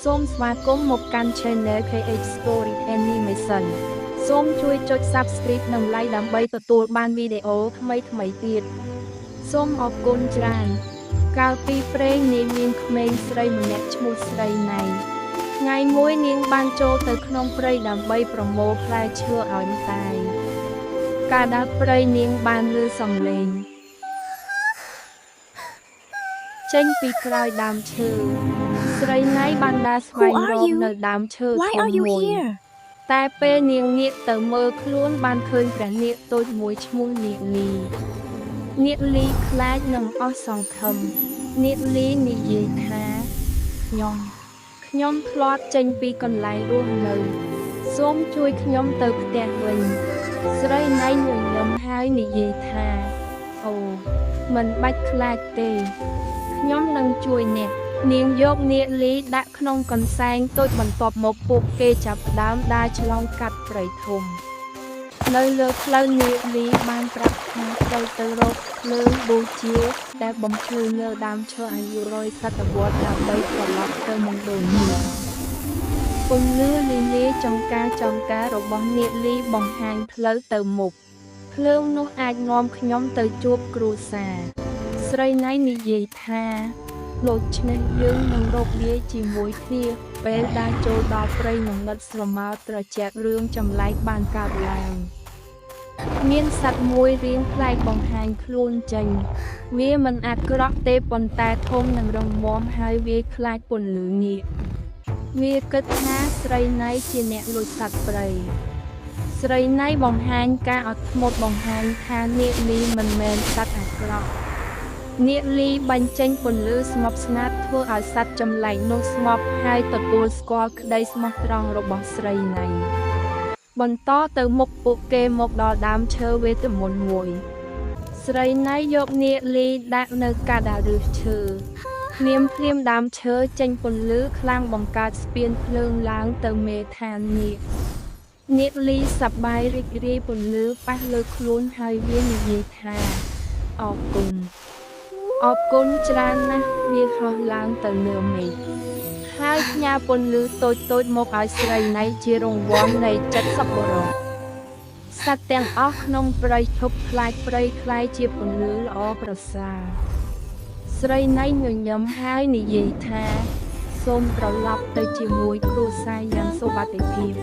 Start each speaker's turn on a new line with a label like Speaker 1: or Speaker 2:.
Speaker 1: សូមស្វាគមន៍មកកាន់ Channel KH Story Animation សូមជួយចុច Subscribe និង Like ដើម្បីទទួលបានវីដេអូថ្មីៗទៀតសូមអរគុណច្រើនកាលពីព្រេងនាងមានក្មេងស្រីម្នាក់ឈ្មោះស្រីណៃថ្ងៃមួយនាងបានចូលទៅក្នុងព្រៃដើម្បីប្រមូលផ្លែឈើឲ្យម្ដាយកាលដល់ព្រៃនាងបានឮសំឡេងចេញពីក្រោយដើមឈើស្រីណៃបានដើរស្វែងរកនៅដើមឈើធំមួយតែពេលនាងងាកទៅមើលខ្លួនបានឃើញព្រះនាគតូចមួយឈ្មោះនាគលីខ្លាចនឹងអស់សង្ឃឹមនាគលីនិយាយថាខ្ញុំធ្លាប់ចេញពីកន្លែងរស់នៅសូមជួយខ្ញុំទៅផ្ទះវិញស្រីណៃញញឹមហើយនិយាយថាអូមិនបាច់ខ្លាចទេខ្ញុំនឹងជួយអ្នកនាងយកនាគលីដាក់ក្នុងកន្សែងតូចបន្ទាប់មកពួកគេចាប់ផ្ដើមដើរឆ្លងកាត់ព្រៃធំនៅលើផ្លូវនាគលីបានប្រាប់ថាត្រូវទៅរកភ្លើងបូជាដែលបំភ្លឺលើដើមឈើអាយុ100សតវត្សដើម្បីត្រឡប់ទៅមង្គលនាគពន្លឺលីលាចង្ការរបស់នាគលីបង្ហាញផ្លូវទៅមុខភ្លើងនោះអាចនាំខ្ញុំទៅជួបគ្រួសារស្រីណៃនិយាយថាដូច្នេះយើងនឹងរកលាយជាមួយគ្នាពេលដើរចូលដល់ព្រៃងងឹតស្រមោលត្រជាក់រឿងចម្លែកបានកើតឡើងមានសត្វមួយរៀងប្លែកបង្ហាញខ្លួនចេញវាមិនអាក្រក់ទេប៉ុន្តែធំនិងរឹងមាំហើយវាខ្លាចពន្លឺនាគវាគិតថាស្រីណៃជាអ្នកលួចសត្វព្រៃស្រីណៃបង្ហាញការអត់ធ្មត់បង្ហាញថានាគលីមិនមែនសត្វអាក្រក់នាគលីបញ្ចេញពន្លឺស្ងប់ស្ងាត់ធ្វើឲ្យសត្វចម្លែកនោះស្ងប់ហើយទទួលស្គាល់ក្តីស្មោះត្រង់របស់ស្រីណៃបន្តទៅមុខពួកគេមកដល់ដើមឈើវេទមន្តមួយស្រីណៃយកនាគលីដាក់នៅកាដាឫសឈើភ្លាមដើមឈើចេញពន្លឺខ្លាំងបង្កើតស្ពានភ្លើងឡើងទៅមេឋាននាគលីសប្បាយរីករាយពន្លឺប៉ះលើខ្លួនហើយវានិយាយថាអរគុណច្រើនណាស់វាហោះឡើងទៅលើមេឃហើយផ្ញើពន្លឺតូចមកឲ្យស្រីណៃជារង្វាន់នៃចិត្តសប្បុរសសត្វទាំងអស់ក្នុងព្រៃឈប់ខ្លាចព្រៃខ្លាយជាពន្លឺល្អប្រសើរស្រីណៃញញឹមហើយនិយាយថាសូមត្រឡប់ទៅជាមួយគ្រួសារយ៉ាងសុវត្ថិភាព